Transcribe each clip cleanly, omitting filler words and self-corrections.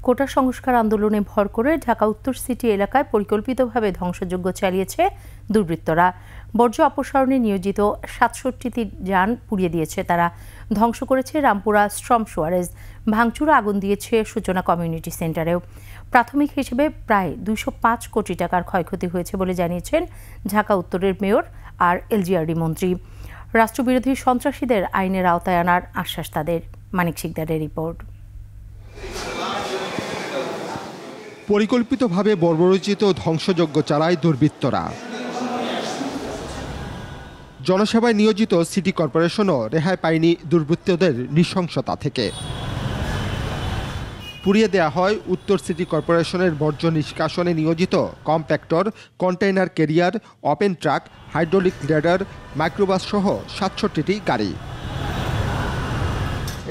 কোটা সংস্কার আন্দোলনে ভর করে ঢাকা উত্তর সিটি এলাকায় পরিকল্পিতভাবে ধ্বংসযজ্ঞ চালিয়েছে দুর্বৃত্তরা। বর্জ্য অপসারণে নিয়োজিত ৬৭টি যান পুড়িয়ে দিয়েছে তারা। ধ্বংস করেছে রামপুরা স্ট্রম সোয়ারেজ। ভাঙচুর আগুন দিয়েছে সূচনা কমিউনিটি সেন্টারেও। প্রাথমিক হিসেবে প্রায় ২০৫ কোটি টাকার ক্ষয়ক্ষতি হয়েছে বলে জানিয়েছেন ঢাকা উত্তরের মেয়র আর এলজিআরডি মন্ত্রী। রাষ্ট্রবিরোধী সন্ত্রাসীদের আইনের আওতায় আনার আশ্বাস তাদের। মানিক শিকদারের রিপোর্ট। পরিকল্পিতভাবে বর্বরোচিত ধ্বংসযজ্ঞ চালায় দুর্বৃত্তরা। জনসেবায় নিয়োজিত সিটি কর্পোরেশনও রেহাই পায়নি দুর্বৃত্তদের নৃশংসতা থেকে। পুড়িয়ে দেয়া হয় উত্তর সিটি কর্পোরেশনের বর্জ্য নিষ্কাশনে নিয়োজিত compactor, container career, open truck, hydraulic grader, microbus সহ ৬৭টি গাড়ি।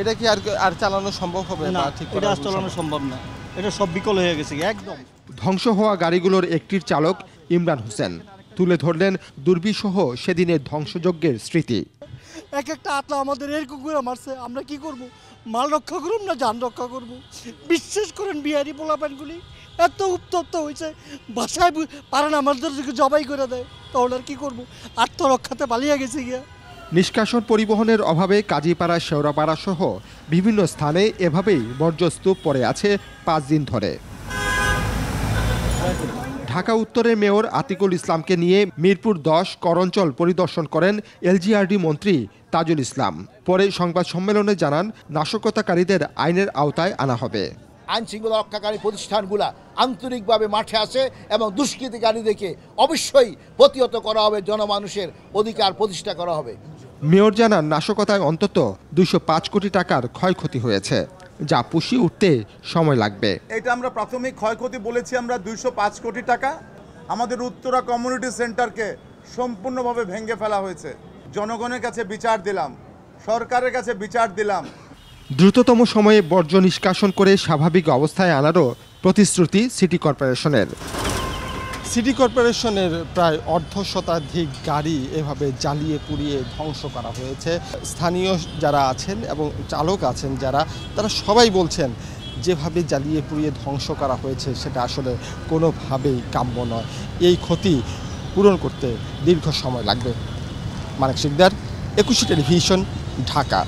এটা কি আর চালানো সম্ভব হবে না? এটা আর চালানো সম্ভব না, এটা সব বিকল হয়ে গেছে একদম। ধ্বংস হওয়া গাড়িগুলোর একটির চালক ইমরান হোসেন তুলে ধরলেন দুর্বিষহ সেদিনের ধ্বংসযজ্ঞের স্মৃতি। এক একটা আত্মা আমাদের এরকম করে মারছে, আমরা কি করব? মাল রক্ষা করুন না যান রক্ষা করব? বিশ্বাস করেন বিহারি পোলাপানগুলি এত উত্তপ্ত হয়েছে, বাসায় পারেন আমাদের জবাই করে দেয়, তাহলে আর কি করবো? আত্মরক্ষাতে পালিয়ে গেছে গিয়া। নিষ্কাশন পরিবহনের অভাবে কাজীপাড়া, শেওড়াপাড়া সহ বিভিন্ন স্থানে এভাবেই বর্জ্যস্তূপ পড়ে আছে ৫ দিন ধরে। ঢাকা উত্তরের মেয়র আতিকুল ইসলামকে নিয়ে মিরপুর ১০ করঞ্চল পরিদর্শন করেন এলজিআরডি মন্ত্রী তাজুল ইসলাম। পরে সংবাদ সম্মেলনে জানান, নাশকতাকারীদের আইনের আওতায় আনা হবে। আইন শৃঙ্খলা রক্ষাকারী প্রতিষ্ঠানগুলা আন্তরিকভাবে মাঠে আসে এবং দুষ্কৃতিকারীদেরকে অবশ্যই প্রতিহত করা হবে, জনমানুষের অধিকার প্রতিষ্ঠা করা হবে। মেয়র জানান, নাশকতায় অন্তত ২০৫ কোটি টাকার ক্ষয়ক্ষতি হয়েছে, যা পুষিয়ে উঠতে সময় লাগবে। এটা আমরা প্রাথমিক ক্ষয়ক্ষতি বলেছি আমরা ২০৫ কোটি টাকা। আমাদের উত্তরা কমিউনিটি সেন্টারকে সম্পূর্ণভাবে ভেঙে ফেলা হয়েছে। জনগণের কাছে বিচার দিলাম, সরকারের কাছে বিচার দিলাম। দ্রুততম সময়ে বর্জ্য নিষ্কাশন করে স্বাভাবিক অবস্থায় আনারও প্রতিশ্রুতি সিটি কর্পোরেশনের। সিটি কর্পোরেশনের প্রায় অর্ধশতাধিক গাড়ি এভাবে জ্বালিয়ে পুড়িয়ে ধ্বংস করা হয়েছে। স্থানীয় যারা আছেন এবং চালক আছেন যারা, তারা সবাই বলছেন যেভাবে জ্বালিয়ে পুড়িয়ে ধ্বংস করা হয়েছে সেটা আসলে কোনোভাবেই কাম্য নয়। এই ক্ষতি পূরণ করতে দীর্ঘ সময় লাগবে। মানিক শিকদার, ২১ টেলিভিশন, ঢাকা।